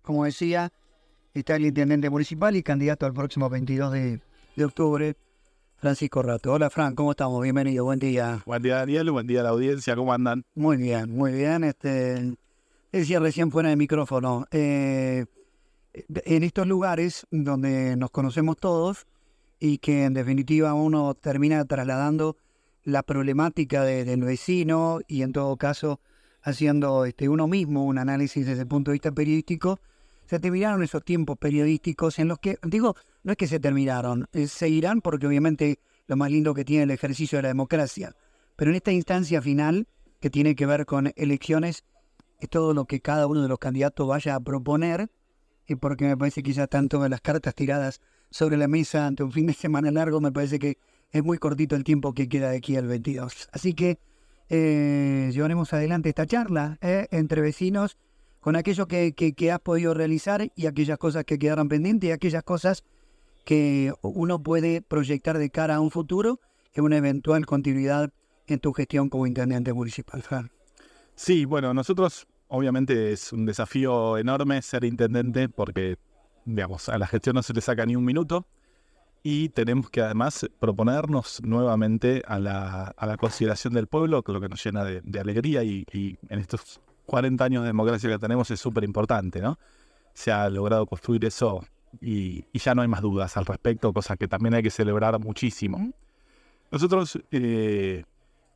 como decía, está el intendente municipal y candidato al próximo 22 de octubre, Francisco Rato. Hola, Fran, ¿cómo estamos? Bienvenido, buen día. Buen día, Daniel, buen día a la audiencia, ¿cómo andan? Muy bien, muy bien. Decía recién fuera de micrófono, en estos lugares donde nos conocemos todos y que en definitiva uno termina trasladando la problemática del vecino y en todo caso haciendo uno mismo un análisis desde el punto de vista periodístico, se terminaron esos tiempos periodísticos en los que, digo, no es que se terminaron, seguirán porque obviamente lo más lindo que tiene el ejercicio de la democracia, pero en esta instancia final que tiene que ver con elecciones, es todo lo que cada uno de los candidatos vaya a proponer, y porque me parece que ya están todas las cartas tiradas sobre la mesa ante un fin de semana largo, me parece que es muy cortito el tiempo que queda de aquí al 22. Así que llevaremos adelante esta charla entre vecinos con aquello que has podido realizar y aquellas cosas que quedaron pendientes y aquellas cosas que uno puede proyectar de cara a un futuro en una eventual continuidad en tu gestión como intendente municipal, Fran. Sí, bueno, nosotros obviamente es un desafío enorme ser intendente porque, digamos, a la gestión no se le saca ni un minuto y tenemos que además proponernos nuevamente a la consideración del pueblo, que es lo que nos llena de alegría y en estos 40 años de democracia que tenemos es súper importante, ¿no? Se ha logrado construir eso y ya no hay más dudas al respecto, cosa que también hay que celebrar muchísimo. Nosotros,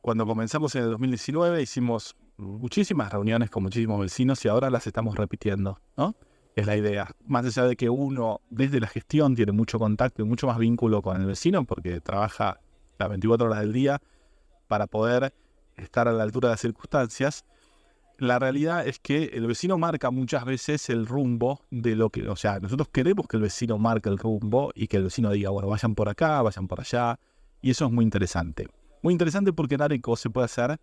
cuando comenzamos en el 2019, hicimos muchísimas reuniones con muchísimos vecinos y ahora las estamos repitiendo, ¿no? Es la idea. Más allá de que uno, desde la gestión, tiene mucho contacto y mucho más vínculo con el vecino porque trabaja las 24 horas del día para poder estar a la altura de las circunstancias, la realidad es que el vecino marca muchas veces el rumbo de lo que... O sea, nosotros queremos que el vecino marque el rumbo y que el vecino diga, bueno, vayan por acá, vayan por allá. Y eso es muy interesante. Muy interesante porque en Areco se puede hacer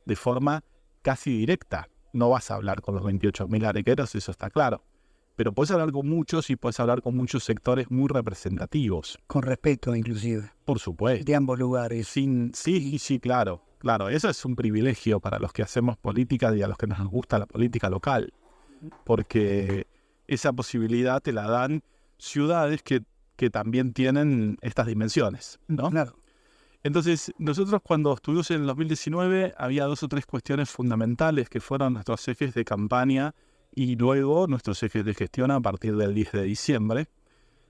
de forma casi directa. No vas a hablar con los 28.000 arequeros, eso está claro. Pero puedes hablar con muchos y puedes hablar con muchos sectores muy representativos. Con respeto, inclusive. Por supuesto. De ambos lugares. Sí, claro. Claro, eso es un privilegio para los que hacemos política y a los que nos gusta la política local. Porque esa posibilidad te la dan ciudades que también tienen estas dimensiones, ¿no? Claro. Entonces, nosotros cuando estuvimos en el 2019 había 2 o 3 cuestiones fundamentales que fueron nuestros ejes de campaña y luego nuestros ejes de gestión a partir del 10 de diciembre.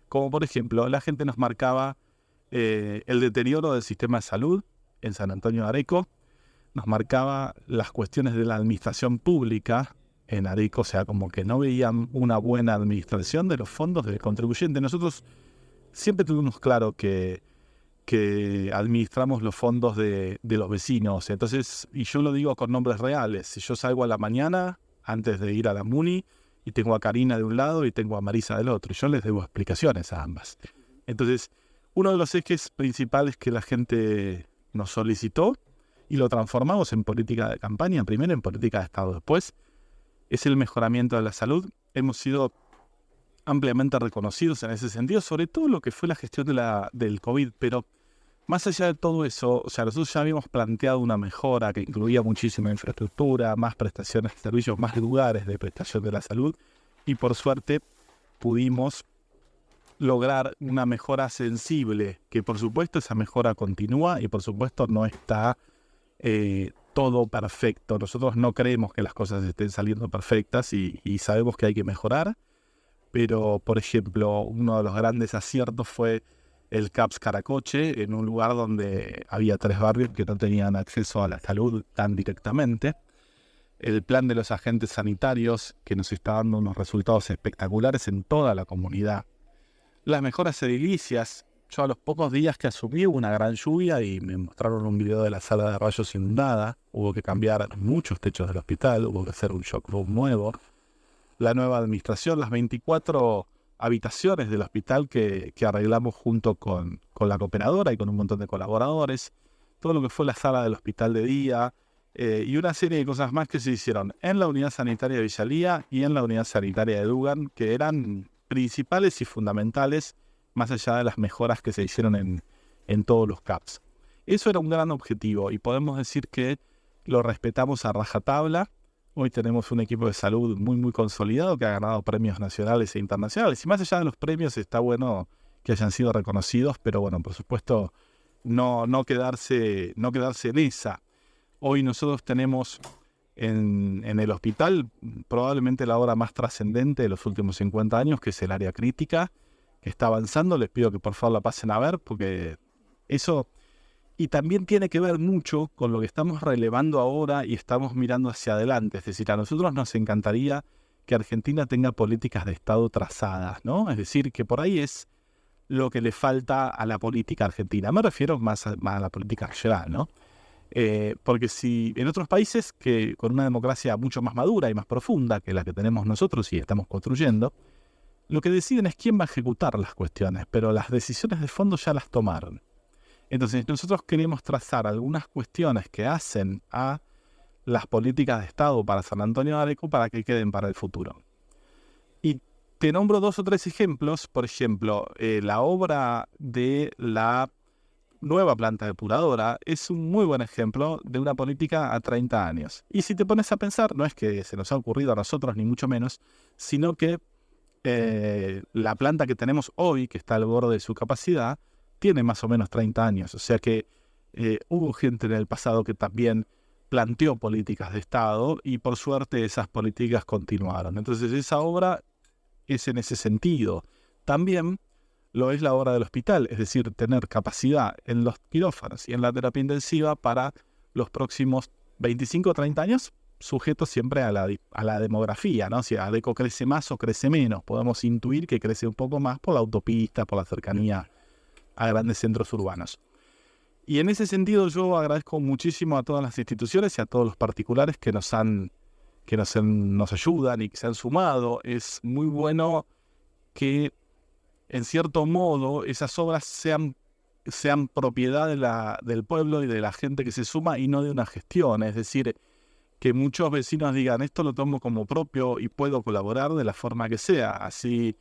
Como por ejemplo, la gente nos marcaba el deterioro del sistema de salud en San Antonio de Areco, nos marcaba las cuestiones de la administración pública en Areco, o sea, como que no veían una buena administración de los fondos del contribuyente. Nosotros siempre tuvimos claro que administramos los fondos de los vecinos. Entonces, y yo lo digo con nombres reales, si yo salgo a la mañana, antes de ir a la Muni, y tengo a Karina de un lado y tengo a Marisa del otro, y yo les debo explicaciones a ambas. Entonces, uno de los ejes principales que la gente nos solicitó, y lo transformamos en política de campaña, primero en política de Estado, después, es el mejoramiento de la salud. Hemos sido ampliamente reconocidos en ese sentido, sobre todo lo que fue la gestión del COVID, pero más allá de todo eso, o sea, nosotros ya habíamos planteado una mejora que incluía muchísima infraestructura, más prestaciones de servicios, más lugares de prestación de la salud, y por suerte pudimos lograr una mejora sensible, que por supuesto esa mejora continúa y por supuesto no está todo perfecto. Nosotros no creemos que las cosas estén saliendo perfectas y sabemos que hay que mejorar, pero por ejemplo uno de los grandes aciertos fue el CAPS Caracoche, en un lugar donde había 3 barrios que no tenían acceso a la salud tan directamente. El plan de los agentes sanitarios, que nos está dando unos resultados espectaculares en toda la comunidad. Las mejoras edilicias. Yo a los pocos días que asumí hubo una gran lluvia y me mostraron un video de la sala de rayos inundada. Hubo que cambiar muchos techos del hospital, hubo que hacer un shock room nuevo. La nueva administración, las 24 habitaciones del hospital que arreglamos junto con la cooperadora y con un montón de colaboradores. Todo lo que fue la sala del hospital de día y una serie de cosas más que se hicieron en la unidad sanitaria de Villalía y en la unidad sanitaria de Dugan, que eran principales y fundamentales más allá de las mejoras que se hicieron en todos los CAPS. Eso era un gran objetivo y podemos decir que lo respetamos a rajatabla, Hoy tenemos un equipo de salud muy, muy consolidado que ha ganado premios nacionales e internacionales. Y más allá de los premios, está bueno que hayan sido reconocidos, pero bueno, por supuesto, no quedarse en esa. Hoy nosotros tenemos en el hospital probablemente la obra más trascendente de los últimos 50 años, que es el área crítica, que está avanzando. Les pido que por favor la pasen a ver, porque eso... Y también tiene que ver mucho con lo que estamos relevando ahora y estamos mirando hacia adelante. Es decir, a nosotros nos encantaría que Argentina tenga políticas de Estado trazadas, ¿no? Es decir, que por ahí es lo que le falta a la política argentina. Me refiero más a la política general, ¿no? Porque si en otros países que con una democracia mucho más madura y más profunda que la que tenemos nosotros y estamos construyendo, lo que deciden es quién va a ejecutar las cuestiones, pero las decisiones de fondo ya las tomaron. Entonces nosotros queremos trazar algunas cuestiones que hacen a las políticas de Estado para San Antonio de Areco para que queden para el futuro. Y te nombro 2 o 3 ejemplos. Por ejemplo, la obra de la nueva planta depuradora es un muy buen ejemplo de una política a 30 años. Y si te pones a pensar, no es que se nos ha ocurrido a nosotros ni mucho menos, sino que la planta que tenemos hoy, que está al borde de su capacidad, tiene más o menos 30 años. O sea que hubo gente en el pasado que también planteó políticas de Estado y por suerte esas políticas continuaron. Entonces esa obra es en ese sentido. También lo es la obra del hospital, es decir, tener capacidad en los quirófanos y en la terapia intensiva para los próximos 25 o 30 años, sujeto siempre a la demografía, ¿no? Si Adeco crece más o crece menos, podemos intuir que crece un poco más por la autopista, por la cercanía a grandes centros urbanos. Y en ese sentido yo agradezco muchísimo a todas las instituciones y a todos los particulares que nos ayudan y que se han sumado. Es muy bueno que en cierto modo esas obras sean propiedad del pueblo y de la gente que se suma y no de una gestión. Es decir, que muchos vecinos digan esto lo tomo como propio y puedo colaborar de la forma que sea, así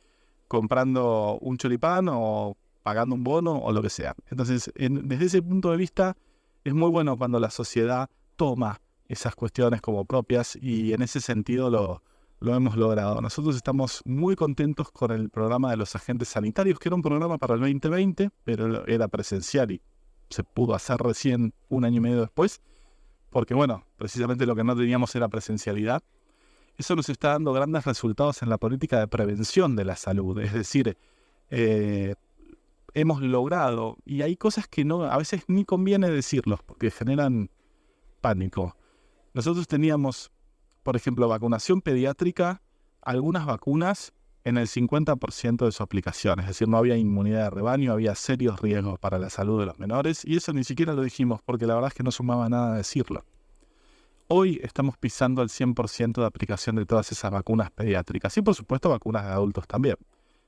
comprando un choripán o pagando un bono o lo que sea. Entonces, desde ese punto de vista, es muy bueno cuando la sociedad toma esas cuestiones como propias y en ese sentido lo hemos logrado. Nosotros estamos muy contentos con el programa de los agentes sanitarios, que era un programa para el 2020, pero era presencial y se pudo hacer recién 1 año y medio después, porque bueno, precisamente lo que no teníamos era presencialidad. Eso nos está dando grandes resultados en la política de prevención de la salud. Es decir, hemos logrado, y hay cosas que no, a veces ni conviene decirlos porque generan pánico. Nosotros teníamos, por ejemplo, vacunación pediátrica, algunas vacunas en el 50% de su aplicación, es decir, no había inmunidad de rebaño, había serios riesgos para la salud de los menores, y eso ni siquiera lo dijimos porque la verdad es que no sumaba nada decirlo. Hoy estamos pisando el 100% de aplicación de todas esas vacunas pediátricas, y por supuesto vacunas de adultos también.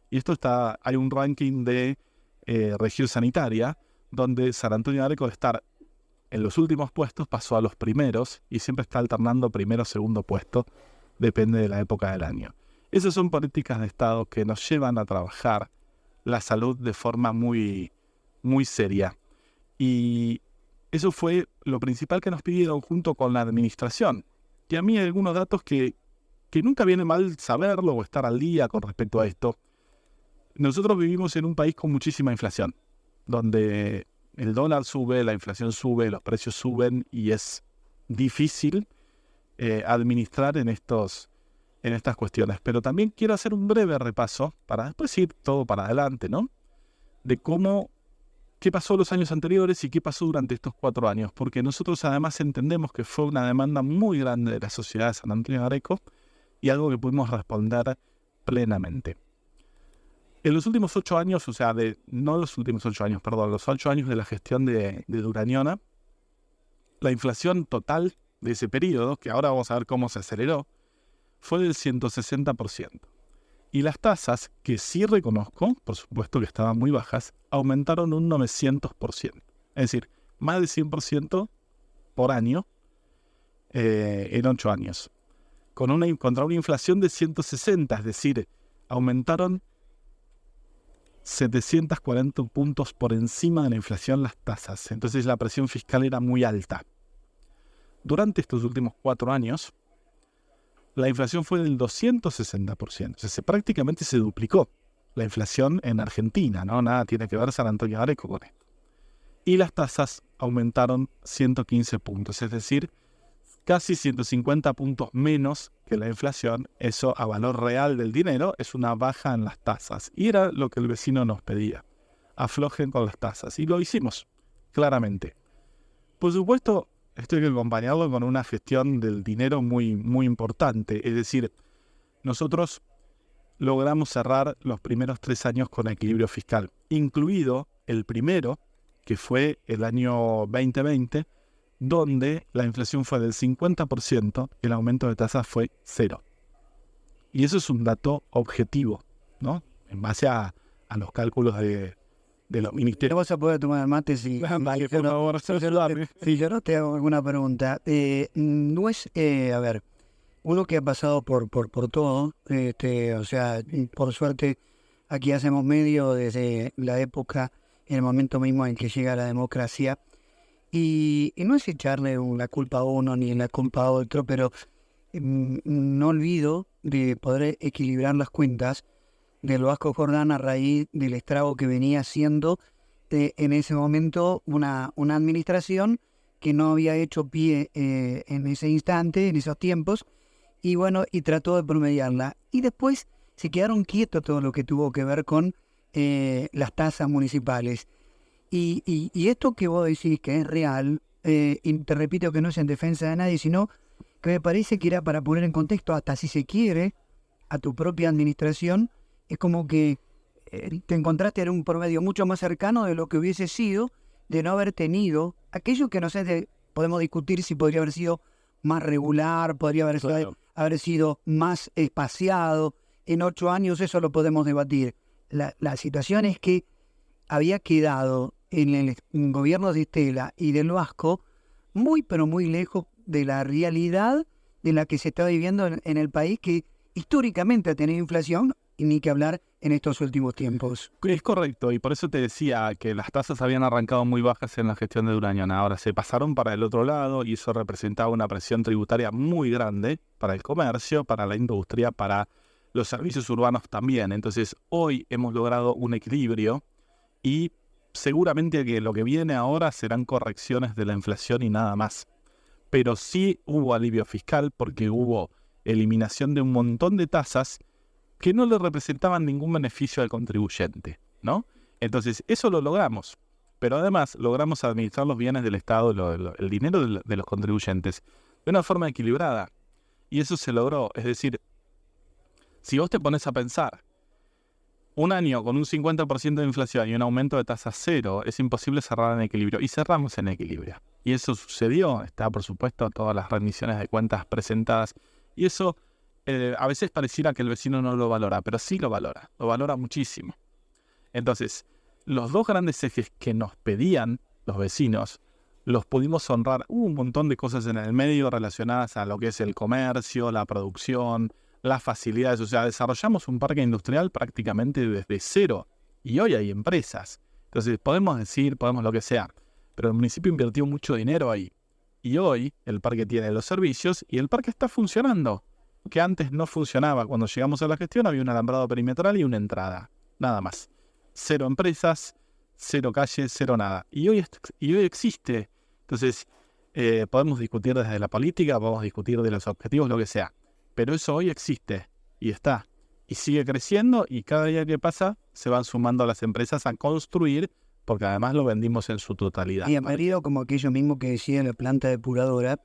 Y esto hay un ranking de región sanitaria, donde San Antonio de Areco, de estar en los últimos puestos, pasó a los primeros y siempre está alternando primero o segundo puesto, depende de la época del año. Esas son políticas de Estado que nos llevan a trabajar la salud de forma muy, muy seria. Y eso fue lo principal que nos pidieron junto con la administración. Y a mí hay algunos datos que nunca viene mal saberlo o estar al día con respecto a esto. Nosotros vivimos en un país con muchísima inflación, donde el dólar sube, la inflación sube, los precios suben y es difícil administrar en estas cuestiones. Pero también quiero hacer un breve repaso para después ir todo para adelante, ¿no? De qué pasó los años anteriores y qué pasó durante estos 4 años, porque nosotros además entendemos que fue una demanda muy grande de la sociedad de San Antonio de Areco y algo que pudimos responder plenamente. En los últimos 8 años, o sea, los 8 años de la gestión de Durañona, la inflación total de ese periodo, que ahora vamos a ver cómo se aceleró, fue del 160%. Y las tasas, que sí reconozco, por supuesto que estaban muy bajas, aumentaron un 900%. Es decir, más de 100% por año en 8 años. Contra una inflación de 160, es decir, aumentaron 740 puntos por encima de la inflación las tasas. Entonces la presión fiscal era muy alta. Durante estos últimos 4 años, la inflación fue del 260%. O sea, prácticamente se duplicó la inflación en Argentina, ¿no? Nada tiene que ver San Antonio de Areco con esto. Y las tasas aumentaron 115 puntos, es decir, casi 150 puntos menos que la inflación. Eso a valor real del dinero es una baja en las tasas. Y era lo que el vecino nos pedía. Aflojen con las tasas. Y lo hicimos, claramente. Por supuesto, esto hay que acompañarlo con una gestión del dinero muy, muy importante. Es decir, nosotros logramos cerrar los primeros 3 años con equilibrio fiscal, incluido el primero, que fue el año 2020, donde la inflación fue del 50% y el aumento de tasas fue 0. Y eso es un dato objetivo, ¿no? En base a los cálculos de los ministerios. No vas a poder tomar mate si Por favor, saludame. si yo no te hago alguna pregunta. No es, a ver, uno que ha pasado por todo, o sea, por suerte aquí hacemos medio desde la época, en el momento mismo en que llega la democracia, y no es echarle la culpa a uno ni la culpa a otro, pero no olvido de poder equilibrar las cuentas del Vasco Jordán a raíz del estrago que venía haciendo en ese momento una administración que no había hecho pie en ese instante, en esos tiempos, y bueno, y trató de promediarla. Y después se quedaron quietos todo lo que tuvo que ver con las tasas municipales. Y esto que vos decís que es real, y te repito que no es en defensa de nadie, sino que me parece que era para poner en contexto, hasta si se quiere, a tu propia administración. Es como que te encontraste en un promedio mucho más cercano de lo que hubiese sido de no haber tenido aquello que no sé, podemos discutir si podría haber sido más regular, podría haber sido más espaciado. En 8 años eso lo podemos debatir. La situación es que había quedado en el gobierno de Estela y del Vasco muy pero muy lejos de la realidad de la que se está viviendo en el país, que históricamente ha tenido inflación, y ni que hablar en estos últimos tiempos. Es correcto, y por eso te decía que las tasas habían arrancado muy bajas en la gestión de Durañón. Ahora se pasaron para el otro lado y eso representaba una presión tributaria muy grande para el comercio, para la industria, para los servicios urbanos también. Entonces hoy hemos logrado un equilibrio y seguramente que lo que viene ahora serán correcciones de la inflación y nada más. Pero sí hubo alivio fiscal porque hubo eliminación de un montón de tasas que no le representaban ningún beneficio al contribuyente, ¿no? Entonces, eso lo logramos. Pero además, logramos administrar los bienes del Estado, el dinero de los contribuyentes, de una forma equilibrada. Y eso se logró. Es decir, si vos te pones a pensar, un año con un 50% de inflación y un aumento de tasa 0, es imposible cerrar en equilibrio. Y cerramos en equilibrio. Y eso sucedió. Está, por supuesto, todas las rendiciones de cuentas presentadas. Y eso a veces pareciera que el vecino no lo valora, pero sí lo valora muchísimo. Entonces, los dos grandes ejes que nos pedían los vecinos, los pudimos honrar. Hubo un montón de cosas en el medio relacionadas a lo que es el comercio, la producción, las facilidades. O sea, desarrollamos un parque industrial prácticamente desde cero y hoy hay empresas. Entonces, podemos lo que sea, pero el municipio invirtió mucho dinero ahí. Y hoy el parque tiene los servicios y el parque está funcionando, que antes no funcionaba. Cuando llegamos a la gestión había un alambrado perimetral y una entrada, nada más. 0 empresas, 0 calles, 0 nada. Y hoy existe. Entonces, podemos discutir desde la política, podemos discutir de los objetivos, lo que sea. Pero eso hoy existe y está. Y sigue creciendo y cada día que pasa se van sumando las empresas a construir, porque además lo vendimos en su totalidad. Y marido, como aquello mismo que decía en la planta depuradora,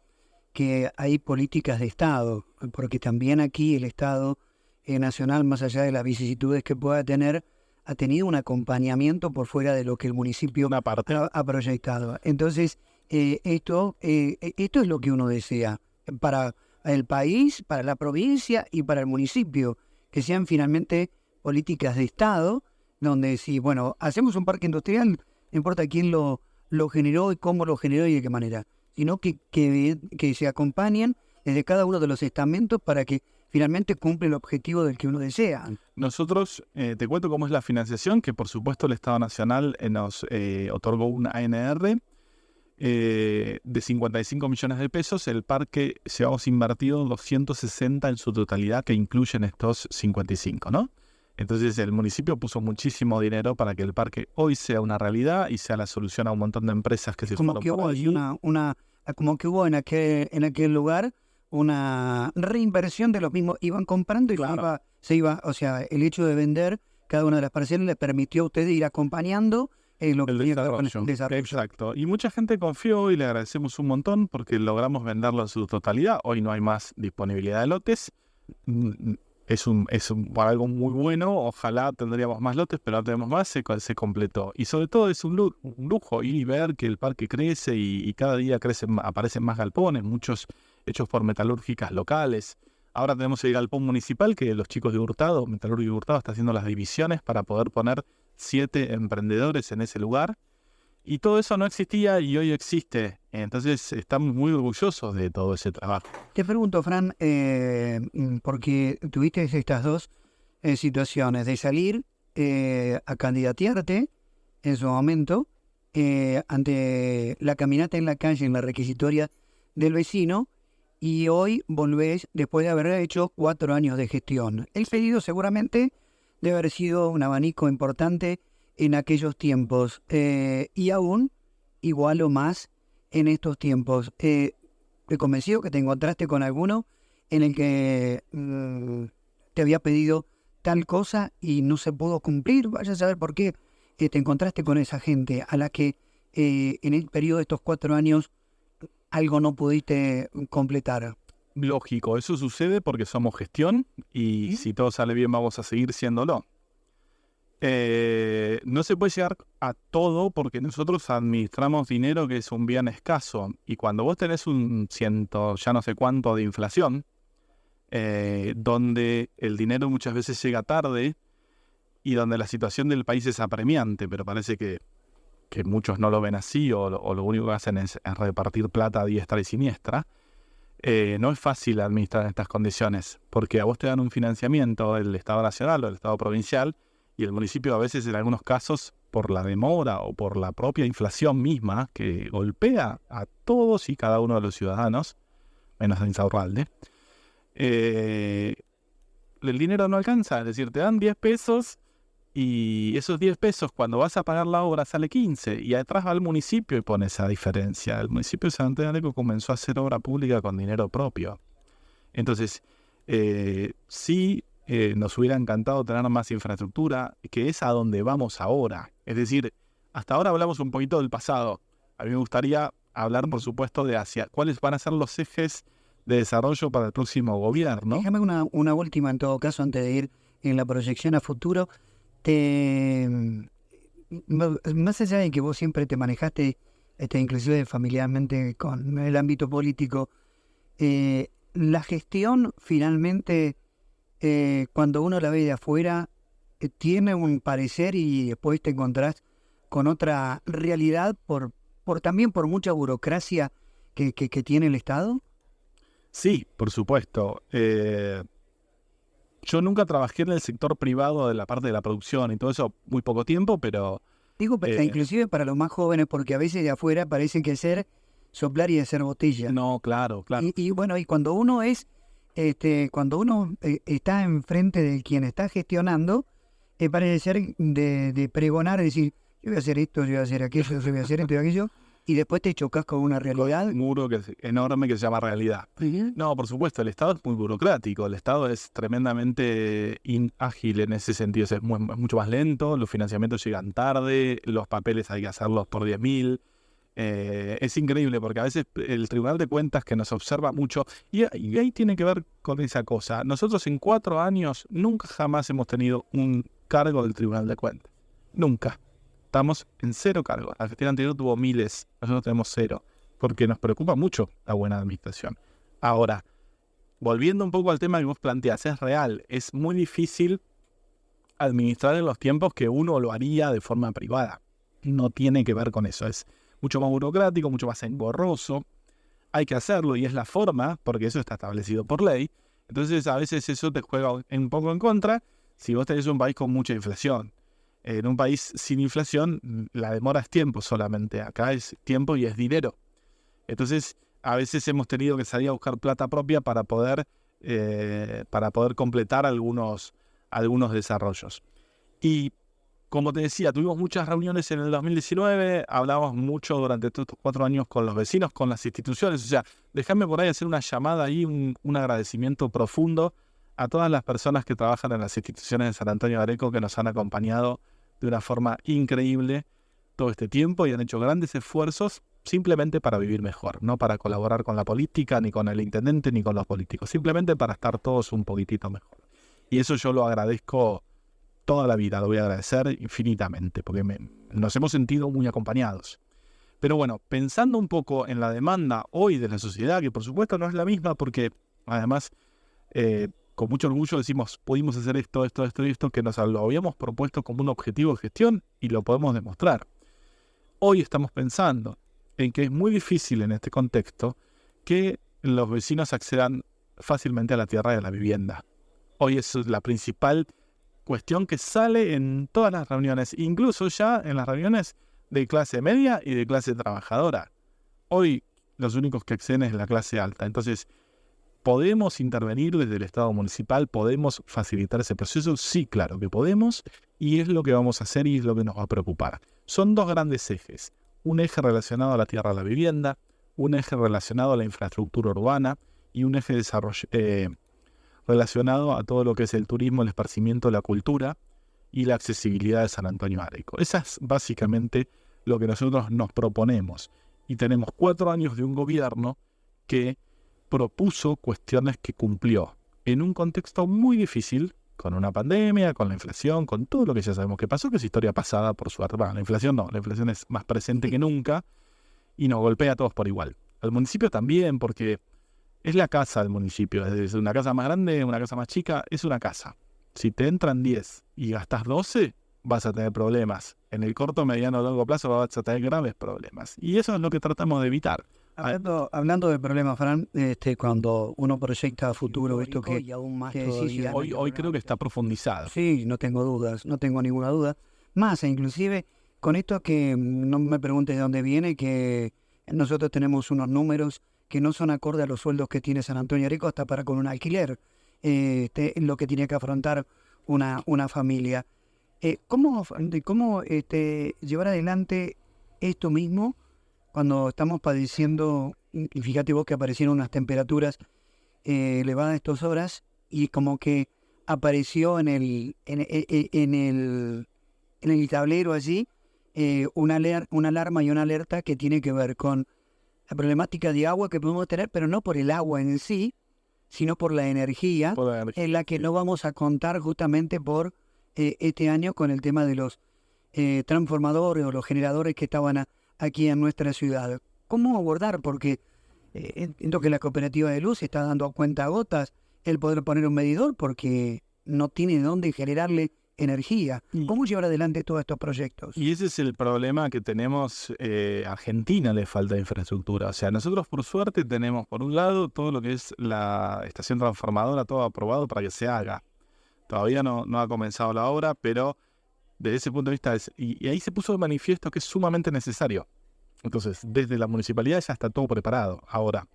que hay políticas de Estado, porque también aquí el Estado nacional, más allá de las vicisitudes que pueda tener, ha tenido un acompañamiento por fuera de lo que el municipio ha proyectado. Entonces, esto es lo que uno desea para el país, para la provincia y para el municipio, que sean finalmente políticas de Estado, donde si, bueno, hacemos un parque industrial, no importa quién lo generó y cómo lo generó y de qué manera, sino que se acompañen desde cada uno de los estamentos para que finalmente cumple el objetivo del que uno desea. Nosotros, te cuento cómo es la financiación, que por supuesto el Estado Nacional nos otorgó una ANR. de 55 millones de pesos, el parque llevamos invertido 260 en su totalidad, que incluyen estos 55, ¿no? Entonces el municipio puso muchísimo dinero para que el parque hoy sea una realidad y sea la solución a un montón de empresas que se Como fueron que por hubo ahí. como que hubo en aquel lugar una reinversión de los mismos, iban comprando y Claro. o sea, el hecho de vender cada una de las parcelas le permitió a usted ir acompañando lo que El tenía que ver con el desarrollo. desarrollo. Exacto. Y mucha gente confió y le agradecemos un montón porque logramos venderlo en su totalidad. Hoy no hay más disponibilidad de lotes. Mm, algo muy bueno. Ojalá tendríamos más lotes, pero no tenemos más. Se completó. Y sobre todo es un lujo ir y ver que el parque crece y cada día aparecen más galpones, muchos hechos por metalúrgicas locales. Ahora tenemos el galpón municipal que los chicos de Hurtado, Metalúrgico de Hurtado, está haciendo las divisiones para poder poner 7 emprendedores en ese lugar. Y todo eso no existía y hoy existe. Entonces estamos muy orgullosos de todo ese trabajo. Te pregunto, Fran, porque tuviste estas dos situaciones de salir a candidatearte en su momento ante la caminata en la calle, en la requisitoria del vecino, y hoy volvés después de haber hecho 4 años de gestión. El pedido seguramente debe haber sido un abanico importante en aquellos tiempos y aún igual o más en estos tiempos. Te convencido que te encontraste con alguno en el que te había pedido tal cosa y no se pudo cumplir. Vaya a saber por qué te encontraste con esa gente a la que en el periodo de estos 4 años algo no pudiste completar. Lógico, eso sucede porque somos gestión y si todo sale bien vamos a seguir siéndolo. No se puede llegar a todo porque nosotros administramos dinero que es un bien escaso y cuando vos tenés un ciento, ya no sé cuánto de inflación, donde el dinero muchas veces llega tarde y donde la situación del país es apremiante, pero parece que muchos no lo ven así o lo único que hacen es repartir plata a diestra y siniestra. No es fácil administrar en estas condiciones porque a vos te dan un financiamiento del Estado Nacional o del Estado Provincial y el municipio a veces en algunos casos por la demora o por la propia inflación misma que golpea a todos y cada uno de los ciudadanos, menos a Insaurralde, el dinero no alcanza, es decir, te dan 10 pesos y esos 10 pesos cuando vas a pagar la obra sale 15 y atrás va el municipio y pone esa diferencia. El municipio de San Telmo comenzó a hacer obra pública con dinero propio. Entonces, sí nos hubiera encantado tener más infraestructura, que es a donde vamos ahora. Es decir, hasta ahora hablamos un poquito del pasado. A mí me gustaría hablar, por supuesto, de hacia cuáles van a ser los ejes de desarrollo para el próximo gobierno. Déjame una última en todo caso antes de ir en la proyección a futuro. Más allá de que vos siempre te manejaste, inclusive familiarmente con el ámbito político, la gestión finalmente, cuando uno la ve de afuera, tiene un parecer y después te encontrás con otra realidad también por mucha burocracia que tiene el Estado. Sí, por supuesto. Yo nunca trabajé en el sector privado de la parte de la producción y todo eso, muy poco tiempo, pero... Digo, inclusive para los más jóvenes, porque a veces de afuera parece que ser soplar y hacer botella. No, claro. Y bueno, y cuando uno está enfrente de quien está gestionando, parece ser de pregonar, decir, yo voy a hacer esto, yo voy a hacer aquello, yo voy a hacer esto y aquello, y después te chocas con una realidad. Un muro enorme que se llama realidad. No, por supuesto, el Estado es muy burocrático, el Estado es tremendamente ágil en ese sentido, es mucho más lento, los financiamientos llegan tarde, los papeles hay que hacerlos por 10.000. Es increíble porque a veces el Tribunal de Cuentas que nos observa mucho, y ahí tiene que ver con esa cosa. Nosotros en 4 años nunca jamás hemos tenido un cargo del Tribunal de Cuentas. Nunca. Estamos en 0 cargos. La gestión anterior tuvo miles, nosotros tenemos 0, porque nos preocupa mucho la buena administración. Ahora, volviendo un poco al tema que vos planteás, es real, es muy difícil administrar en los tiempos que uno lo haría de forma privada. No tiene que ver con eso, es mucho más burocrático, mucho más engorroso. Hay que hacerlo y es la forma, porque eso está establecido por ley. Entonces a veces eso te juega un poco en contra si vos tenés un país con mucha inflación. En un país sin inflación, la demora es tiempo solamente. Acá es tiempo y es dinero. Entonces, a veces hemos tenido que salir a buscar plata propia para poder completar algunos desarrollos. Y como te decía, tuvimos muchas reuniones en el 2019, hablamos mucho durante estos 4 años con los vecinos, con las instituciones. O sea, déjame por ahí hacer una llamada ahí, un agradecimiento profundo a todas las personas que trabajan en las instituciones de San Antonio de Areco, que nos han acompañado de una forma increíble todo este tiempo y han hecho grandes esfuerzos simplemente para vivir mejor, no para colaborar con la política, ni con el intendente, ni con los políticos, simplemente para estar todos un poquitito mejor. Y eso yo lo agradezco toda la vida, lo voy a agradecer infinitamente, porque nos hemos sentido muy acompañados. Pero bueno, pensando un poco en la demanda hoy de la sociedad, que por supuesto no es la misma, porque además con mucho orgullo decimos, pudimos hacer esto, que nos lo habíamos propuesto como un objetivo de gestión y lo podemos demostrar. Hoy estamos pensando en que es muy difícil en este contexto que los vecinos accedan fácilmente a la tierra y a la vivienda. Hoy es la principal cuestión que sale en todas las reuniones, incluso ya en las reuniones de clase media y de clase trabajadora. Hoy los únicos que acceden es la clase alta. Entonces, ¿podemos intervenir desde el Estado municipal? ¿Podemos facilitar ese proceso? Sí, claro que podemos, y es lo que vamos a hacer y es lo que nos va a preocupar. Son 2 grandes ejes. Un eje relacionado a la tierra, a la vivienda, un eje relacionado a la infraestructura urbana y un eje de desarrollo relacionado a todo lo que es el turismo, el esparcimiento, la cultura y la accesibilidad de San Antonio de Areco. Esa es básicamente lo que nosotros nos proponemos. Y tenemos 4 años de un gobierno que propuso cuestiones que cumplió en un contexto muy difícil, con una pandemia, con la inflación, con todo lo que ya sabemos que pasó, que es historia pasada por suerte. Bueno, la inflación no, la inflación es más presente que nunca y nos golpea a todos por igual. Al municipio también, porque es la casa del municipio, es decir, una casa más grande, una casa más chica, es una casa. Si te entran 10 y gastas 12, vas a tener problemas. En el corto, mediano o largo plazo vas a tener graves problemas. Y eso es lo que tratamos de evitar. Hablando de problemas, Fran, cuando uno proyecta a futuro esto que decís, hoy creo que está profundizado. Sí, no tengo dudas, no tengo ninguna duda. Más, inclusive, con esto que no me preguntes de dónde viene, que nosotros tenemos unos números que no son acorde a los sueldos que tiene San Antonio de Areco hasta para con un alquiler, lo que tiene que afrontar una familia. ¿Cómo llevar adelante esto mismo cuando estamos padeciendo, y fíjate vos que aparecieron unas temperaturas elevadas estas horas, y como que apareció en el tablero allí una alarma y una alerta que tiene que ver con la problemática de agua que podemos tener, pero no por el agua en sí, sino por la energía, en la que no vamos a contar justamente por este año con el tema de los transformadores o los generadores que estaban aquí en nuestra ciudad. ¿Cómo abordar? Porque entiendo que la cooperativa de luz está dando a cuentagotas el poder poner un medidor porque no tiene de dónde generarle energía. ¿Cómo llevar adelante todos estos proyectos? Y ese es el problema que tenemos. Argentina le falta infraestructura. O sea, nosotros por suerte tenemos por un lado todo lo que es la estación transformadora, todo aprobado para que se haga. Todavía no ha comenzado la obra, pero desde ese punto de vista y ahí se puso de manifiesto que es sumamente necesario. Entonces, desde la municipalidad ya está todo preparado. Ahora,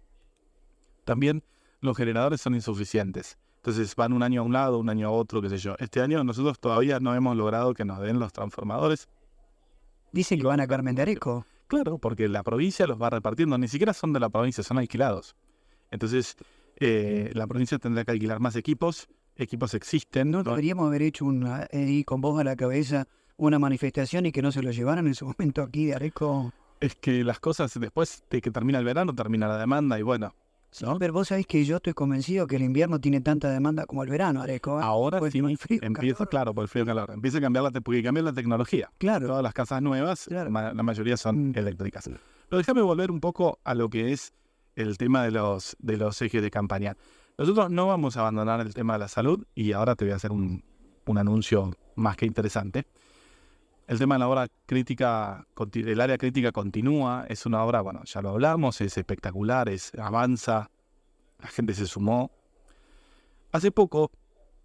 también los generadores son insuficientes. Entonces van un año a un lado, un año a otro, qué sé yo. Este año nosotros todavía no hemos logrado que nos den los transformadores. Dicen que van a Carmen de Areco. Claro, porque la provincia los va repartiendo. Ni siquiera son de la provincia, son alquilados. Entonces, la provincia tendrá que alquilar más equipos. Equipos existen. ¿No deberíamos haber hecho con vos a la cabeza una manifestación y que no se lo llevaran en su momento aquí de Areco? Es que las cosas, después de que termina el verano, termina la demanda y bueno. ¿no? Pero vos sabés que yo estoy convencido que el invierno tiene tanta demanda como el verano, Areco. Ahora pues sí, frío, empieza, claro, por el frío y calor. Empieza a cambiar porque cambia la tecnología. Claro. Todas las casas nuevas, claro. La mayoría son eléctricas. Pero déjame volver un poco a lo que es el tema de los ejes de campaña. Nosotros no vamos a abandonar el tema de la salud y ahora te voy a hacer un anuncio más que interesante. El tema de la obra crítica, el área crítica continúa, es una obra, bueno, ya lo hablamos, es espectacular, avanza, la gente se sumó. Hace poco,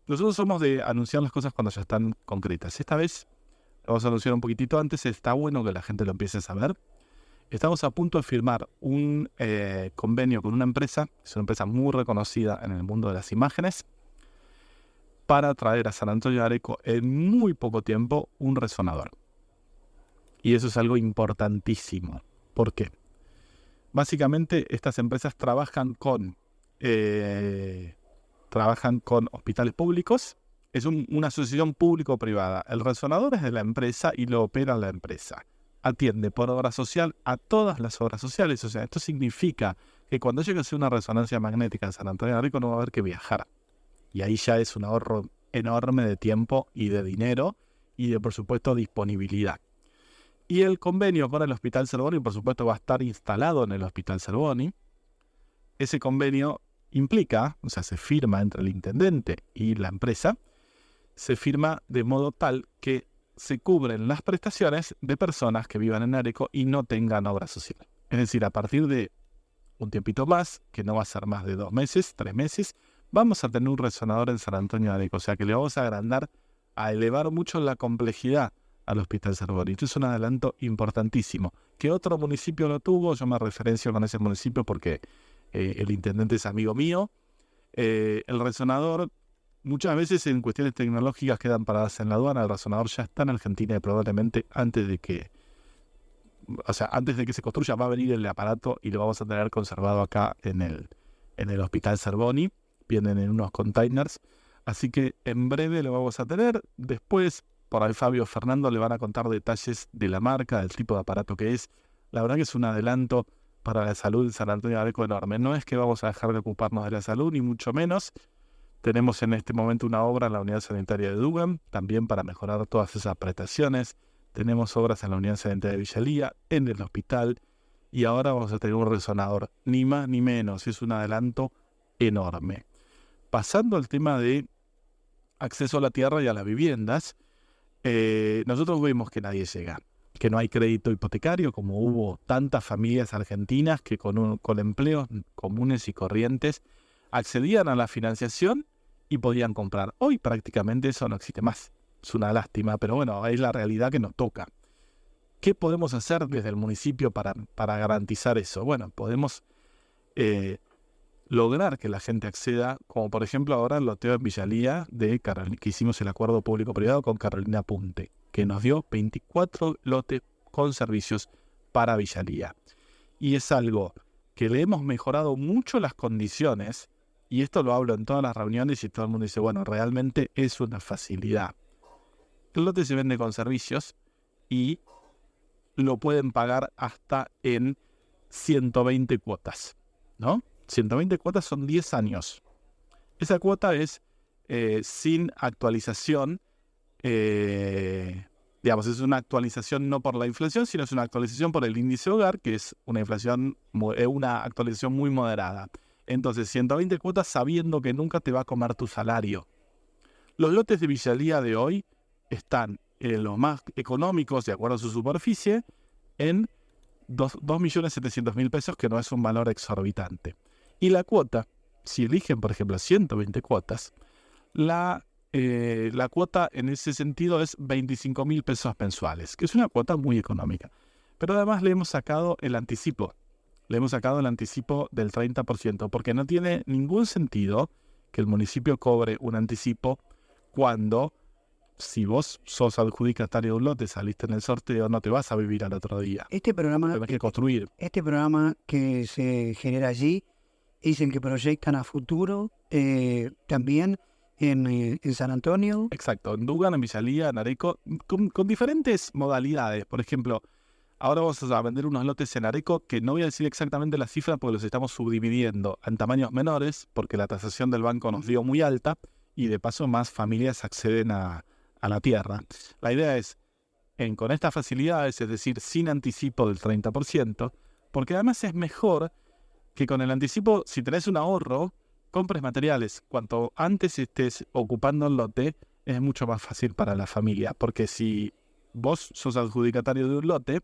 nosotros somos de anunciar las cosas cuando ya están concretas. Esta vez vamos a anunciar un poquitito antes, está bueno que la gente lo empiece a saber. Estamos a punto de firmar un convenio con una empresa, es una empresa muy reconocida en el mundo de las imágenes, para traer a San Antonio de Areco en muy poco tiempo un resonador. Y eso es algo importantísimo. ¿Por qué? Básicamente estas empresas trabajan con hospitales públicos. Es una asociación público-privada. El resonador es de la empresa y lo opera la empresa. Atiende por obra social a todas las obras sociales. O sea, esto significa que cuando llegue a hacer una resonancia magnética en San Antonio de Areco no va a haber que viajar. Y ahí ya es un ahorro enorme de tiempo y de dinero y de, por supuesto, disponibilidad. Y el convenio con el Hospital Zerboni, por supuesto, va a estar instalado en el Hospital Zerboni. Ese convenio implica, o sea, se firma entre el intendente y la empresa, se firma de modo tal que se cubren las prestaciones de personas que vivan en Areco y no tengan obra social. Es decir, a partir de un tiempito más, que no va a ser más de 2 meses, 3 meses, vamos a tener un resonador en San Antonio de Areco. O sea, que le vamos a agrandar, a elevar mucho la complejidad al Hospital Zerboni. Esto es un adelanto importantísimo. ¿Qué otro municipio lo tuvo? Yo me referencio con ese municipio porque el intendente es amigo mío. El resonador, muchas veces en cuestiones tecnológicas quedan paradas en la aduana. El resonador ya está en Argentina y probablemente antes de que se construya va a venir el aparato y lo vamos a tener conservado acá en el Hospital Zerboni. Vienen en unos containers. Así que en breve lo vamos a tener. Después, por ahí Fabio Fernando le van a contar detalles de la marca, del tipo de aparato que es. La verdad que es un adelanto para la salud de San Antonio de Areco enorme. No es que vamos a dejar de ocuparnos de la salud, ni mucho menos. Tenemos en este momento una obra en la Unidad Sanitaria de Dugan, también para mejorar todas esas prestaciones. Tenemos obras en la Unidad Sanitaria de Villalía, en el hospital, y ahora vamos a tener un resonador. Ni más ni menos, es un adelanto enorme. Pasando al tema de acceso a la tierra y a las viviendas, nosotros vemos que nadie llega, que no hay crédito hipotecario, como hubo tantas familias argentinas que con empleos comunes y corrientes accedían a la financiación y podían comprar. Hoy prácticamente eso no existe más. Es una lástima, pero bueno, es la realidad que nos toca. ¿Qué podemos hacer desde el municipio para garantizar eso? Bueno, podemos lograr que la gente acceda, como por ejemplo ahora el loteo en Villalía, que hicimos el acuerdo público-privado con Carolina Punte, que nos dio 24 lotes con servicios para Villalía. Y es algo que le hemos mejorado mucho las condiciones, y esto lo hablo en todas las reuniones y todo el mundo dice, bueno, realmente es una facilidad. El lote se vende con servicios y lo pueden pagar hasta en 120 cuotas, ¿no? 120 cuotas son 10 años. Esa cuota es sin actualización, es una actualización no por la inflación, sino es una actualización por el índice hogar, que es una actualización muy moderada. Entonces, 120 cuotas sabiendo que nunca te va a comer tu salario. Los lotes de Villalía de hoy están en los más económicos, de acuerdo a su superficie, en 2.700.000 pesos, que no es un valor exorbitante. Y la cuota, si eligen, por ejemplo, 120 cuotas, la cuota en ese sentido es 25.000 pesos mensuales, que es una cuota muy económica. Pero además le hemos sacado el anticipo. Le hemos sacado el anticipo del 30%, porque no tiene ningún sentido que el municipio cobre un anticipo cuando, si vos sos adjudicatario de un lote, saliste en el sorteo, no te vas a vivir al otro día. Este programa, tenés que construir. Este programa que se genera allí es el que proyectan a futuro también en San Antonio. Exacto, en Dugan, en Villalía, en Areco, con diferentes modalidades. Por ejemplo, ahora vamos a vender unos lotes en Areco que no voy a decir exactamente la cifra porque los estamos subdividiendo en tamaños menores porque la tasación del banco nos dio muy alta y de paso más familias acceden a la tierra. La idea es, con estas facilidades, es decir, sin anticipo del 30%, porque además es mejor que con el anticipo, si tenés un ahorro, compres materiales. Cuanto antes estés ocupando el lote, es mucho más fácil para la familia. Porque si vos sos adjudicatario de un lote,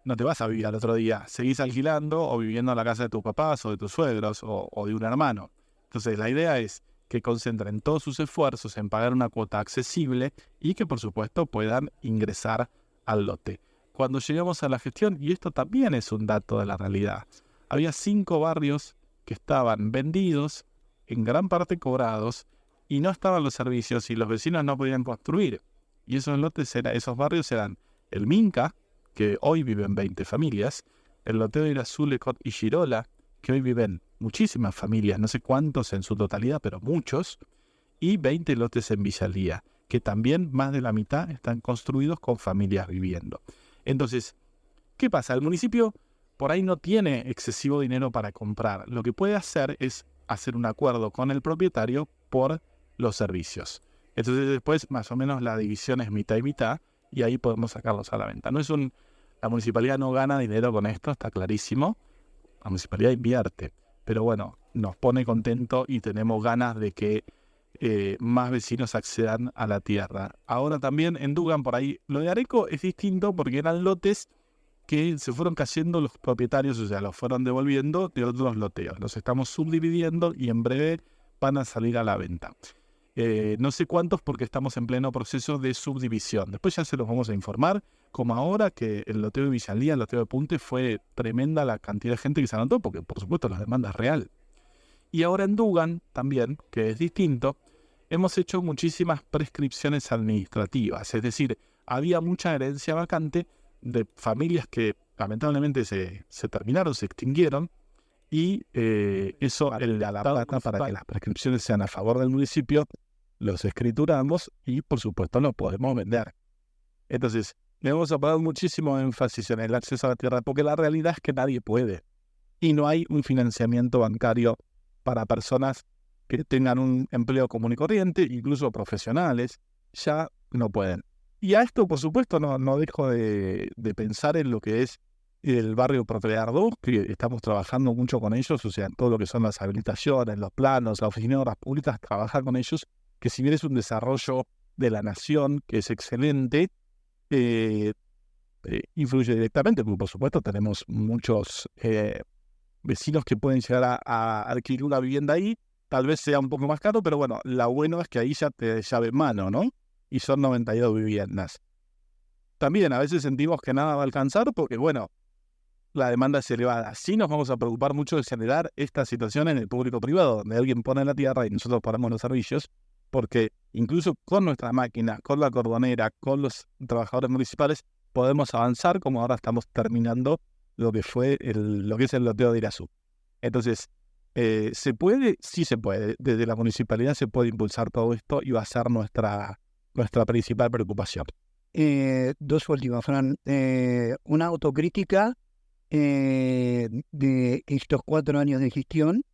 no te vas a vivir al otro día. Seguís alquilando o viviendo en la casa de tus papás o de tus suegros o de un hermano. Entonces la idea es que concentren todos sus esfuerzos en pagar una cuota accesible y que por supuesto puedan ingresar al lote. Cuando llegamos a la gestión, y esto también es un dato de la realidad, había 5 barrios que estaban vendidos, en gran parte cobrados, y no estaban los servicios y los vecinos no podían construir. Y esos barrios eran el Minca, que hoy viven 20 familias, el loteo de Irazú, Lecot y Girola, que hoy viven muchísimas familias, no sé cuántos en su totalidad, pero muchos, y 20 lotes en Villalía, que también más de la mitad están construidos con familias viviendo. Entonces, ¿qué pasa? El municipio por ahí no tiene excesivo dinero para comprar. Lo que puede hacer es hacer un acuerdo con el propietario por los servicios. Entonces después más o menos la división es mitad y mitad y ahí podemos sacarlos a la venta. La municipalidad no gana dinero con esto, está clarísimo. La municipalidad invierte, pero bueno, nos pone contento y tenemos ganas de que más vecinos accedan a la tierra. Ahora también en Dugan, por ahí, lo de Areco es distinto porque eran lotes que se fueron cayendo los propietarios, o sea, los fueron devolviendo de otros loteos. Los estamos subdividiendo y en breve van a salir a la venta. No sé cuántos porque estamos en pleno proceso de subdivisión. Después ya se los vamos a informar, como ahora que el loteo de Villalía, el loteo de Punte, fue tremenda la cantidad de gente que se anotó, porque por supuesto la demanda es real. Y ahora en Dugan también, que es distinto, hemos hecho muchísimas prescripciones administrativas, es decir, había mucha herencia vacante de familias que lamentablemente se terminaron, se extinguieron, y eso a la plata para que las prescripciones sean a favor del municipio, los escrituramos y por supuesto los podemos vender. Entonces, le vamos a poner muchísimo énfasis en el acceso a la tierra, porque la realidad es que nadie puede. Y no hay un financiamiento bancario para personas que tengan un empleo común y corriente, incluso profesionales, ya no pueden. Y a esto, por supuesto, no dejo de pensar en lo que es el barrio Protelar 2, que estamos trabajando mucho con ellos, o sea, en todo lo que son las habilitaciones, los planos, la oficina de obras públicas, trabajar con ellos, que si bien es un desarrollo de la nación, que es excelente, influye directamente, porque por supuesto tenemos muchos vecinos que pueden llegar a adquirir una vivienda ahí, tal vez sea un poco más caro, pero bueno, lo bueno es que ahí ya te llave en mano, ¿no? Y son 92 viviendas. También a veces sentimos que nada va a alcanzar porque, bueno, la demanda es elevada. Sí nos vamos a preocupar mucho de generar esta situación en el público-privado, donde alguien pone la tierra y nosotros ponemos los servicios, porque incluso con nuestra máquina, con la cordonera, con los trabajadores municipales, podemos avanzar, como ahora estamos terminando lo que es el loteo de Irazú. Entonces, ¿se puede? Sí se puede. Desde la municipalidad se puede impulsar todo esto y va a ser nuestra principal preocupación. Dos últimas, Fran. Una autocrítica de estos 4 años de gestión,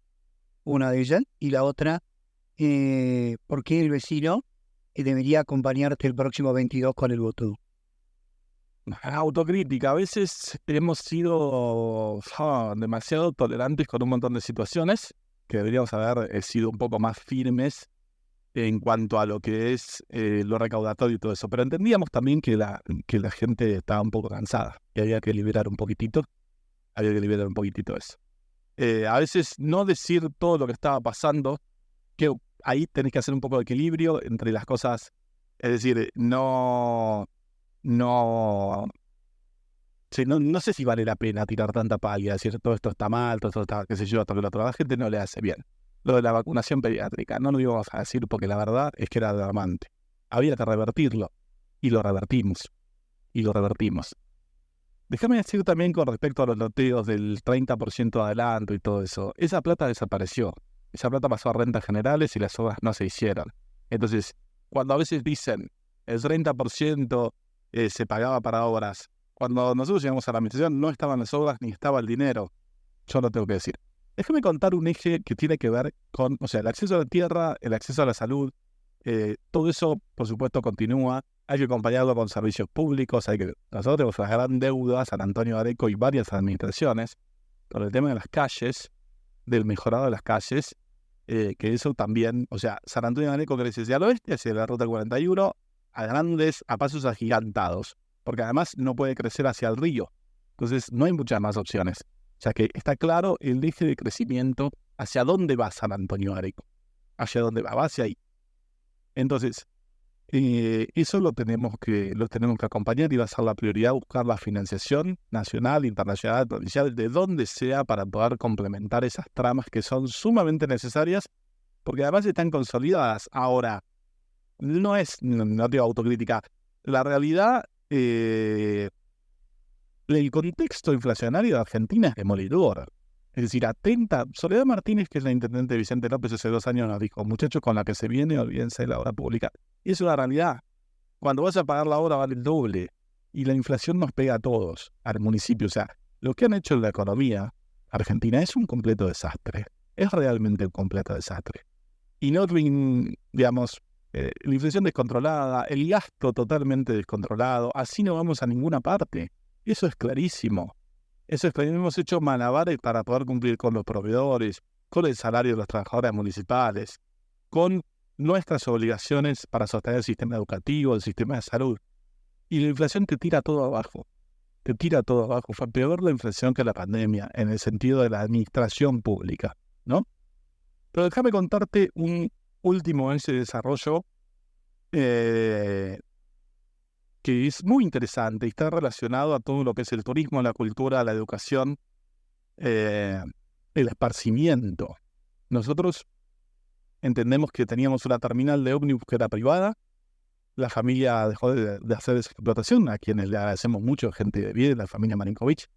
una de ellas, y la otra, ¿por qué el vecino debería acompañarte el próximo 22 con el voto? Autocrítica. A veces hemos sido demasiado tolerantes con un montón de situaciones que deberíamos haber sido un poco más firmes en cuanto a lo que es lo recaudatorio y todo eso. Pero entendíamos también que la gente estaba un poco cansada y había que liberar un poquitito eso. A veces no decir todo lo que estaba pasando, que ahí tenés que hacer un poco de equilibrio entre las cosas, es decir, no sé si vale la pena tirar tanta palla, decir todo esto está mal, todo esto está, qué sé yo, todo lo otro. A la gente no le hace bien. Lo de la vacunación pediátrica, no lo íbamos a decir porque la verdad es que era alarmante. Había que revertirlo, y lo revertimos. Déjame decir también con respecto a los loteos del 30% de adelanto y todo eso, esa plata desapareció. Esa plata pasó a rentas generales y las obras no se hicieron. Entonces, cuando a veces dicen el 30% se pagaba para obras, cuando nosotros llegamos a la administración no estaban las obras ni estaba el dinero. Yo lo tengo que decir. Déjame contar un eje que tiene que ver con, o sea, el acceso a la tierra, el acceso a la salud, todo eso, por supuesto, continúa. Hay que acompañarlo con servicios públicos. Nosotros tenemos una gran deuda, San Antonio de Areco y varias administraciones, con el tema de las calles, del mejorado de las calles, que eso también, o sea, San Antonio de Areco crece hacia el oeste, hacia la ruta 41, a pasos agigantados, porque además no puede crecer hacia el río. Entonces no hay muchas más opciones. O sea que está claro el eje de crecimiento hacia dónde va San Antonio de Areco. hacia dónde va hacia ahí. Entonces, eso lo tenemos que acompañar y va a ser la prioridad, buscar la financiación nacional, internacional, provincial, de donde sea, para poder complementar esas tramas que son sumamente necesarias, porque además están consolidadas. Ahora, no tengo autocrítica. La realidad, el contexto inflacionario de Argentina es demoledor. Es decir, atenta. Soledad Martínez, que es la intendente de Vicente López, hace 2 años nos dijo: muchachos, con la que se viene, olvídense de la obra pública. Y es una realidad. Cuando vas a pagar la obra vale el doble. Y la inflación nos pega a todos, al municipio. O sea, lo que han hecho en la economía argentina es un completo desastre. Es realmente un completo desastre. Y no, digamos, la inflación descontrolada, el gasto totalmente descontrolado, así no vamos a ninguna parte. Eso es clarísimo. Eso es que hemos hecho malabares para poder cumplir con los proveedores, con el salario de los trabajadores municipales, con nuestras obligaciones para sostener el sistema educativo, el sistema de salud. Y la inflación te tira todo abajo. Te tira todo abajo. Fue peor la inflación que la pandemia, en el sentido de la administración pública, ¿no? Pero déjame contarte un último en ese desarrollo que es muy interesante y está relacionado a todo lo que es el turismo, la cultura, la educación, el esparcimiento. Nosotros entendemos que teníamos una terminal de ómnibus que era privada. La familia dejó de hacer esa explotación, a quienes le agradecemos mucho, gente de bien, la familia Marinkovic.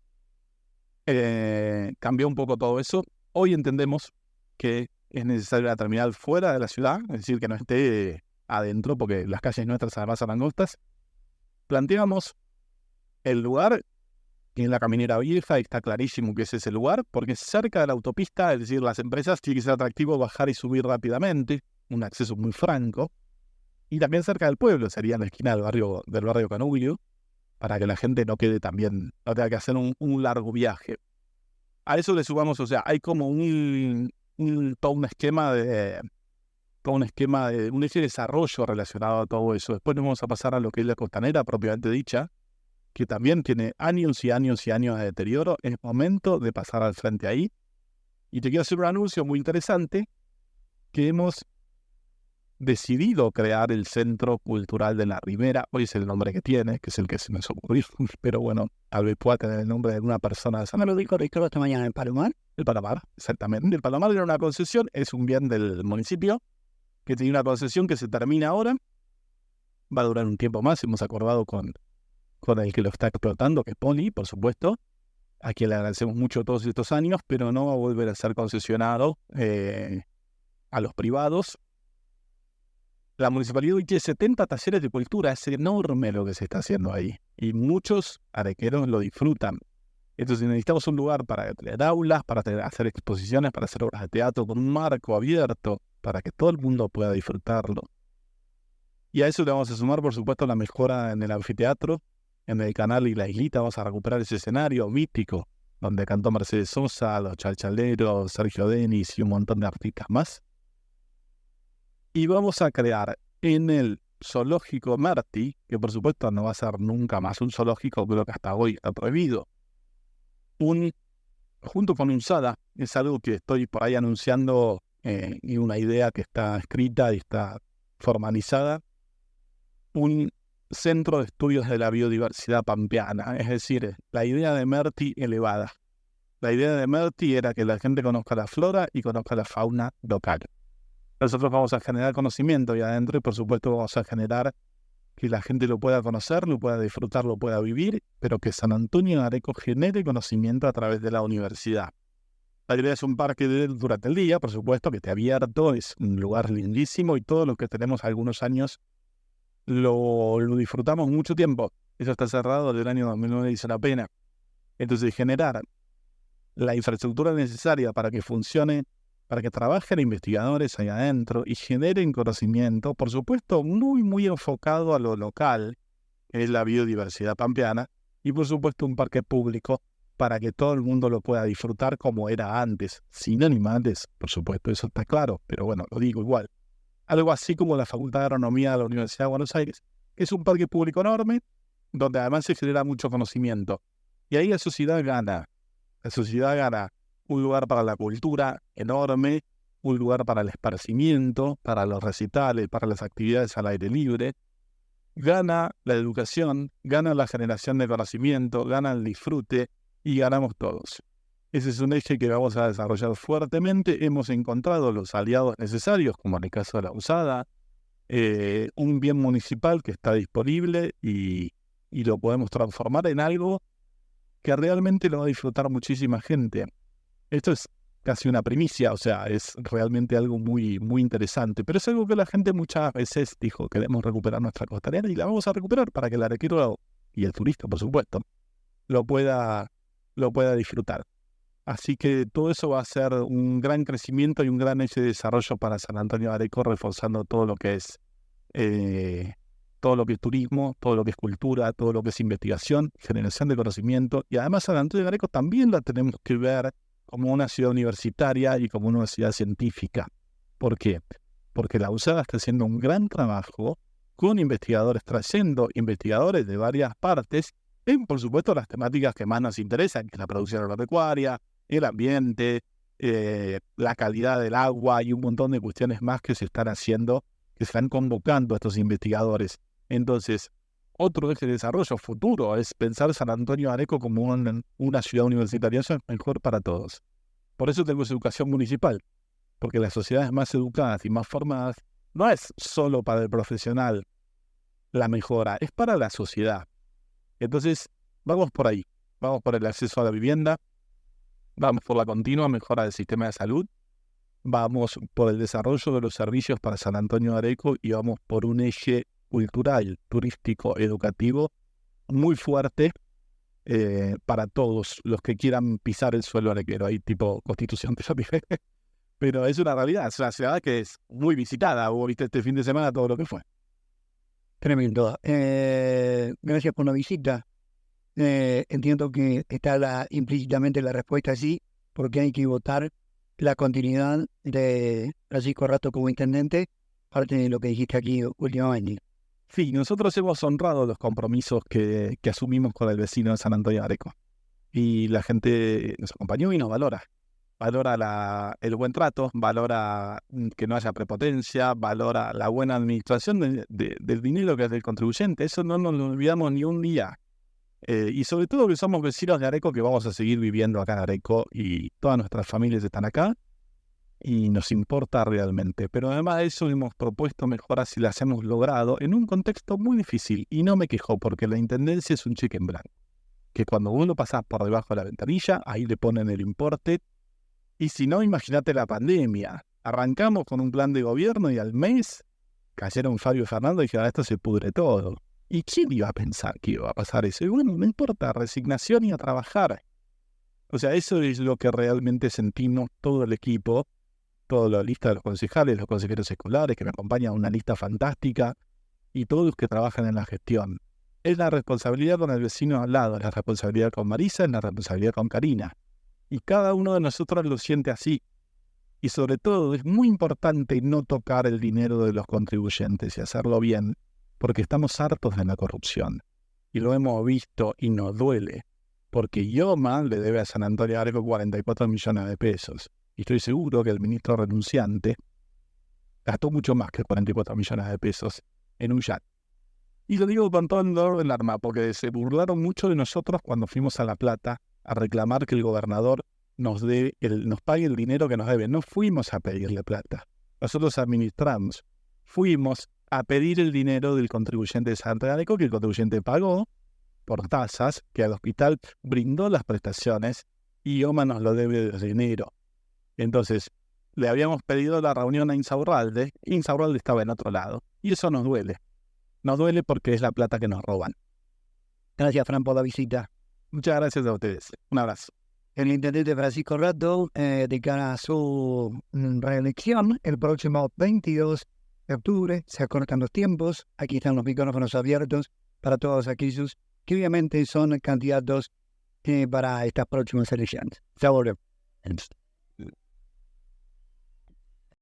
Cambió un poco todo eso. Hoy entendemos que es necesaria una terminal fuera de la ciudad, es decir, que no esté adentro, porque las calles nuestras además son angostas. Planteamos el lugar en la Caminera Vieja, y está clarísimo que es ese lugar, porque es cerca de la autopista, es decir, las empresas tiene que ser atractivo bajar y subir rápidamente, un acceso muy franco, y también cerca del pueblo, sería en la esquina del barrio Canuglio, para que la gente no quede también, no tenga que hacer un largo viaje. A eso le sumamos, o sea, hay como todo un esquema de un eje de desarrollo relacionado a todo eso. Después nos vamos a pasar a lo que es la costanera propiamente dicha, que también tiene años y años y años de deterioro. Es momento de pasar al frente ahí. Y te quiero hacer un anuncio muy interesante, que hemos decidido crear el Centro Cultural de la Ribera. Hoy es el nombre que tiene, que es el que se me ocurrió, pero bueno, tal vez pueda tener el nombre de alguna persona de San. Me lo dijo Ricardo esta mañana, ¿el Palomar? El Palomar, exactamente. El Palomar era una concesión, es un bien del municipio, que tiene una concesión que se termina ahora. Va a durar un tiempo más. Hemos acordado con el que lo está explotando, que es Pony, por supuesto, a quien le agradecemos mucho todos estos años, pero no va a volver a ser concesionado a los privados. La municipalidad hoy tiene 70 talleres de cultura. Es enorme lo que se está haciendo ahí. Y muchos arequeros lo disfrutan. Entonces necesitamos un lugar para tener aulas, para hacer exposiciones, para hacer obras de teatro con un marco abierto, para que todo el mundo pueda disfrutarlo. Y a eso le vamos a sumar, por supuesto, la mejora en el anfiteatro, en el canal y la islita. Vamos a recuperar ese escenario mítico donde cantó Mercedes Sosa, los Chalchaleros, Sergio Denis y un montón de artistas más. Y vamos a crear en el zoológico Merti, que por supuesto no va a ser nunca más un zoológico, creo que hasta hoy está prohibido, junto con UNSADA, es algo que estoy por ahí anunciando, y una idea que está escrita y está formalizada, un centro de estudios de la biodiversidad pampeana, es decir, la idea de Merti elevada. La idea de Merti era que la gente conozca la flora y conozca la fauna local. Nosotros vamos a generar conocimiento ahí adentro y por supuesto vamos a generar que la gente lo pueda conocer, lo pueda disfrutar, lo pueda vivir, pero que San Antonio de Areco genere conocimiento a través de la universidad. La idea es un parque durante el día, por supuesto, que esté abierto, es un lugar lindísimo y todos los que tenemos algunos años lo disfrutamos mucho tiempo. Eso está cerrado desde el año 2009 y hizo la pena. Entonces, generar la infraestructura necesaria para que funcione, para que trabajen investigadores ahí adentro y generen conocimiento, por supuesto, muy, muy enfocado a lo local, que es la biodiversidad pampeana, y por supuesto un parque público para que todo el mundo lo pueda disfrutar como era antes, sin animales, por supuesto, eso está claro, pero bueno, lo digo igual. Algo así como la Facultad de Agronomía de la Universidad de Buenos Aires, que es un parque público enorme, donde además se genera mucho conocimiento. Y ahí la sociedad gana un lugar para la cultura enorme, un lugar para el esparcimiento, para los recitales, para las actividades al aire libre. Gana la educación, gana la generación de conocimiento, gana el disfrute y ganamos todos. Ese es un eje que vamos a desarrollar fuertemente. Hemos encontrado los aliados necesarios, como en el caso de la USADA, un bien municipal que está disponible y lo podemos transformar en algo que realmente lo va a disfrutar muchísima gente. Esto es casi una primicia, o sea, es realmente algo muy, muy interesante, pero es algo que la gente muchas veces dijo: queremos recuperar nuestra costanera y la vamos a recuperar para que el arequero y el turista, por supuesto, lo pueda disfrutar. Así que todo eso va a ser un gran crecimiento y un gran eje de desarrollo para San Antonio de Areco, reforzando todo lo que es turismo, todo lo que es cultura, todo lo que es investigación, generación de conocimiento. Y además San Antonio de Areco también la tenemos que ver como una ciudad universitaria y como una universidad científica. ¿Por qué? Porque la USADA está haciendo un gran trabajo con investigadores, trayendo investigadores de varias partes en, por supuesto, las temáticas que más nos interesan, que es la producción agropecuaria, el ambiente, la calidad del agua y un montón de cuestiones más que se están haciendo, que se están convocando a estos investigadores. Entonces, otro eje de desarrollo futuro es pensar San Antonio de Areco como una ciudad universitaria. Eso es mejor para todos. Por eso tenemos educación municipal, porque las sociedades más educadas y más formadas no es solo para el profesional la mejora, es para la sociedad. Entonces, vamos por ahí. Vamos por el acceso a la vivienda, vamos por la continua mejora del sistema de salud, vamos por el desarrollo de los servicios para San Antonio de Areco y vamos por un eje cultural, turístico, educativo muy fuerte para todos los que quieran pisar el suelo arequero. Hay tipo Constitución de Chapinero, pero es una realidad, es una ciudad que es muy visitada. Vos viste este fin de semana todo lo que fue. Tremendo. Gracias por la visita. Entiendo que está implícitamente la respuesta así, porque hay que votar la continuidad de Francisco Rato como intendente, parte de lo que dijiste aquí últimamente. Sí, nosotros hemos honrado los compromisos que asumimos con el vecino de San Antonio de Areco. Y la gente nos acompañó y nos valora. Valora el buen trato, valora que no haya prepotencia, valora la buena administración del dinero que es del contribuyente. Eso no nos lo olvidamos ni un día. Y sobre todo que somos vecinos de Areco, que vamos a seguir viviendo acá en Areco y todas nuestras familias están acá y nos importa realmente. Pero además de eso hemos propuesto mejoras y las hemos logrado en un contexto muy difícil. Y no me quejo porque la intendencia es un cheque en blanco, que cuando vos lo pasás por debajo de la ventanilla, ahí le ponen el importe. Y si no, imagínate la pandemia. Arrancamos con un plan de gobierno y al mes cayeron Fabio y Fernando y dijeron: esto se pudre todo. ¿Y quién iba a pensar que iba a pasar eso? Y bueno, no importa, resignación y a trabajar. O sea, eso es lo que realmente sentimos todo el equipo, toda la lista de los concejales, los consejeros escolares que me acompañan, una lista fantástica, y todos los que trabajan en la gestión. Es la responsabilidad con el vecino al lado, es la responsabilidad con Marisa, es la responsabilidad con Karina. Y cada uno de nosotros lo siente así. Y sobre todo es muy importante no tocar el dinero de los contribuyentes y hacerlo bien, porque estamos hartos de la corrupción. Y lo hemos visto y nos duele, porque IOMA le debe a San Antonio de Areco 44 millones de pesos. Y estoy seguro que el ministro renunciante gastó mucho más que 44 millones de pesos en un yacht. Y lo digo con todo el dolor del alma, porque se burlaron mucho de nosotros cuando fuimos a La Plata a reclamar que el gobernador nos pague el dinero que nos debe. No fuimos a pedirle plata, nosotros administramos. Fuimos a pedir el dinero del contribuyente de San Antonio de Areco, que el contribuyente pagó por tasas, que el hospital brindó las prestaciones y IOMA nos lo debe desde enero. Entonces, le habíamos pedido la reunión a Insaurralde, y Insaurralde estaba en otro lado. Y eso nos duele. Nos duele porque es la plata que nos roban. Gracias, Fran, por la visita. Muchas gracias a ustedes. Un abrazo. El intendente Francisco Rato, de cara a su reelección, el próximo 22 de octubre, se acortan los tiempos. Aquí están los micrófonos abiertos para todos aquellos que obviamente son candidatos para estas próximas elecciones. Ya volvemos.